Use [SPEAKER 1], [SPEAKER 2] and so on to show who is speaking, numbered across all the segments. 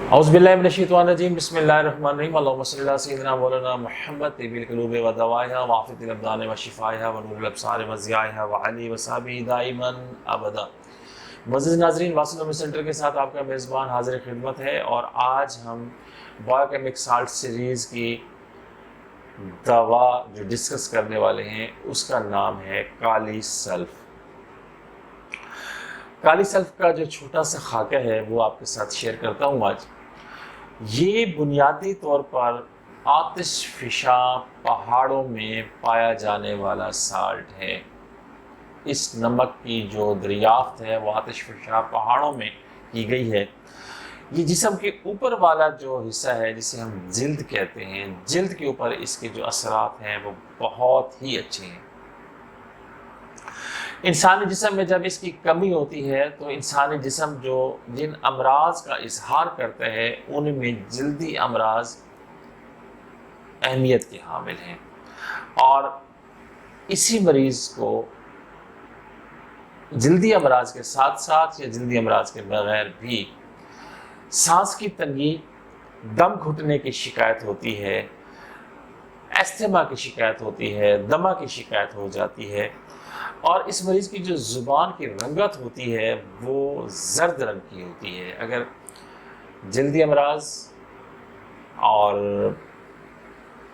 [SPEAKER 1] औज़ुबिल्लाहिमिनश्शैतानिर्रजीम बिस्मिल्लाहिर्रहमानिर्रहीम अल्लाहुम्मा सल्लि अला सय्यिदिना मौलाना मुहम्मद तिब्बिल क़ुलूबि व दवाइहा व आफ़ियतिल अबदानि व शिफ़ाइहा व नूरिल अब्सारि व ज़ियाइहा व अली व सहबी दाइमन अबदा। मुअज़्ज़िज़ नाज़रीन, वासिल उम्मी सेंटर के साथ आपका मेज़बान हाज़िर खिदमत है और आज हम बायोकेमिक साल्ट सीरीज़ की दवा जो डिस्कस करने वाले हैं उसका नाम है काली सल्फ़। काली सल्फ़ का जो छोटा सा खाका है वो आपके साथ शेयर करता हूँ आज। ये बुनियादी तौर पर आतिशफ़िशा पहाड़ों में पाया जाने वाला साल्ट है। इस नमक की जो दरियाफ्त है वो आतिशफ़िशा पहाड़ों में की गई है। ये जिस्म के ऊपर वाला जो हिस्सा है जिसे हम जिल्द कहते हैं, जिल्द के ऊपर इसके जो असरात हैं वो बहुत ही अच्छे हैं। इंसानी जिस्म में जब इसकी कमी होती है तो इंसानी जिस्म जो जिन अमराज का इजहार करता है उनमें जल्दी अमराज अहमियत के हामिल हैं और इसी मरीज़ को जल्दी अमराज के साथ साथ या जल्दी अमराज के बगैर भी सांस की तंगी, दम घुटने की शिकायत होती है, एस्थमा की शिकायत होती है, दमा की शिकायत हो जाती है और इस मरीज़ की जो ज़ुबान की रंगत होती है वो ज़र्द रंग की होती है। अगर जल्दी अमराज और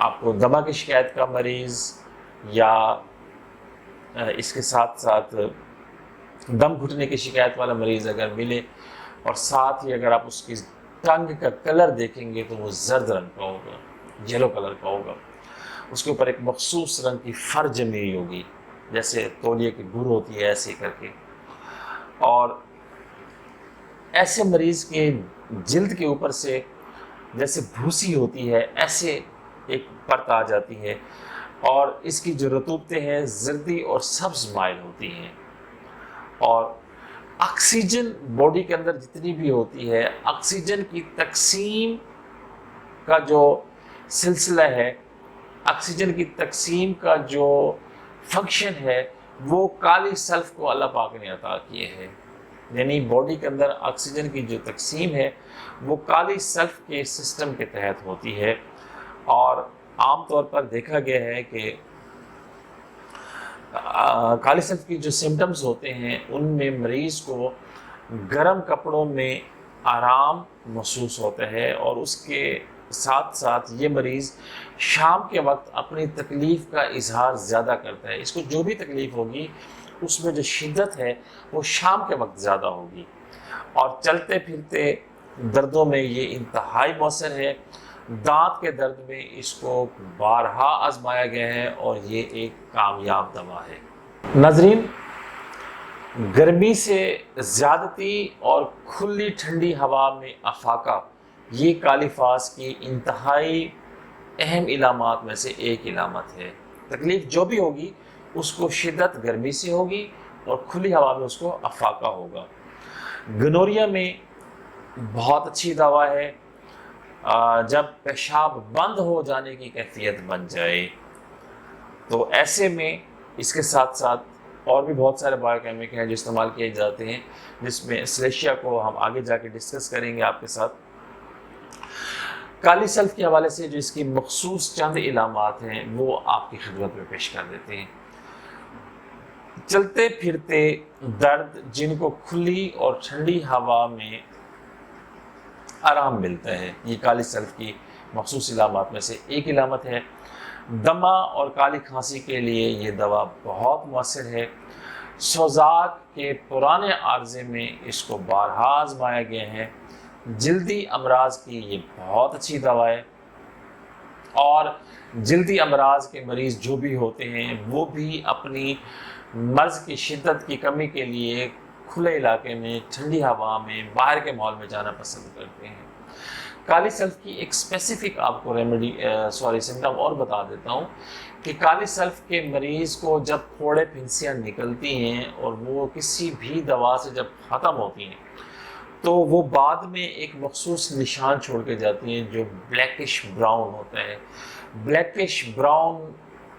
[SPEAKER 1] आपको दमा की शिकायत का मरीज़ या इसके साथ साथ दम घुटने की शिकायत वाला मरीज़ अगर मिले और साथ ही अगर आप उसकी टंग का कलर देखेंगे तो वो ज़र्द रंग का होगा, येलो कलर का होगा। उसके ऊपर एक मखसूस रंग की फर जमी हुई होगी, जैसे तौलिए की गुर होती है ऐसे करके। और ऐसे मरीज़ के जिल्द के ऊपर से जैसे भूसी होती है ऐसे एक परत आ जाती है और इसकी जो रतूबतें हैं जर्दी और सब्ज माइल होती हैं और ऑक्सीजन बॉडी के अंदर जितनी भी होती है, ऑक्सीजन की तकसीम का जो सिलसिला है, ऑक्सीजन की तकसीम का जो फंक्शन है वो काली सल्फ़ को अल्लाह पाक ने अता किए हैं। यानी बॉडी के अंदर ऑक्सीजन की जो तकसीम है वो काली सल्फ़ के सिस्टम के तहत होती है और आम तौर पर देखा गया है कि काली सल्फ़ की जो सिम्टम्स होते हैं उनमें मरीज़ को गर्म कपड़ों में आराम महसूस होता है और उसके साथ साथ ये मरीज़ शाम के वक्त अपनी तकलीफ़ का इजहार ज़्यादा करता है। इसको जो भी तकलीफ़ होगी उसमें जो शिद्दत है वो शाम के वक्त ज़्यादा होगी और चलते फिरते दर्दों में ये इंतहाई मौसर है। दांत के दर्द में इसको बारहा आजमाया गया है और ये एक कामयाब दवा है। नाज़रीन, गर्मी से ज़्यादती और खुली ठंडी हवा में अफाका ये काली फास की इंतहाई अहम इलामात में से एक इलामत है। तकलीफ़ जो भी होगी उसको शिद्दत गर्मी से होगी और खुली हवा में उसको अफाका होगा। गनोरिया में बहुत अच्छी दवा है। जब पेशाब बंद हो जाने की कैफियत बन जाए तो ऐसे में इसके साथ साथ और भी बहुत सारे बायोकेमिक हैं जो इस्तेमाल किए जाते हैं, जिसमें स्लेशिया को हम आगे जाके डिस्कस करेंगे आपके साथ। काली सल्फ़ के हवाले से जो इसकी मखसूस चंद इलामात हैं वो आपकी खिदमत में पेश कर देते हैं। चलते फिरते दर्द जिनको खुली और ठंडी हवा में आराम मिलता है, ये काली सल्फ़ की मखसूस इलामात में से एक इलामत है। दमा और काली खांसी के लिए ये दवा बहुत मौसर है। सोजाक के पुराने आर्जे में इसको बारहा आजमाया गया है। जल्दी अमराज की ये बहुत अच्छी दवा है और जल्दी अमराज के मरीज़ जो भी होते हैं वो भी अपनी मर्ज़ की शिद्दत की कमी के लिए खुले इलाके में, ठंडी हवा में, बाहर के माहौल में जाना पसंद करते हैं। काली सल्फ़ की एक स्पेसिफ़िक आपको सिम्टम और बता देता हूँ कि काली सल्फ़ के मरीज़ को जब फोड़े फिंसियाँ निकलती हैं और वो किसी भी दवा से जब ख़त्म होती हैं तो वो बाद में एक मखसूस निशान छोड़ के जाती हैं जो ब्लैकिश ब्राउन होता है। ब्लैकिश ब्राउन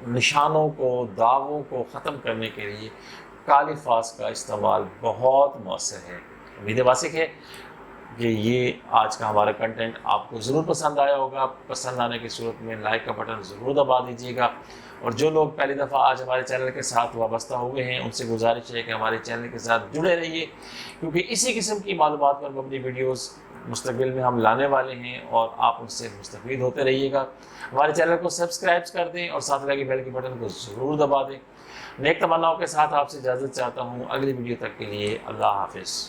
[SPEAKER 1] निशानों को, दागों को ख़त्म करने के लिए काली फास का इस्तेमाल बहुत मौसर है। उम्मीद वासिक है کہ یہ آج کا ہمارا کنٹینٹ آپ کو ضرور پسند آیا ہوگا. پسند آنے کی صورت میں لائک کا بٹن ضرور دبا دیجیے گا. اور جو لوگ پہلی دفعہ آج ہمارے چینل کے ساتھ وابستہ ہوئے ہیں ان سے گزارش ہے کہ ہمارے چینل کے ساتھ جڑے رہیے، کیونکہ اسی قسم کی معلومات پر مبنی ویڈیوز مستقبل میں ہم لانے والے ہیں اور آپ ان سے مستفید ہوتے رہیے گا. ہمارے چینل کو سبسکرائب کر دیں اور ساتھ لگے بیل کے بٹن کو ضرور دبا دیں. نیک تمناؤں کے ساتھ آپ سے اجازت چاہتا ہوں. اگلی ویڈیو تک کے لیے اللہ حافظ.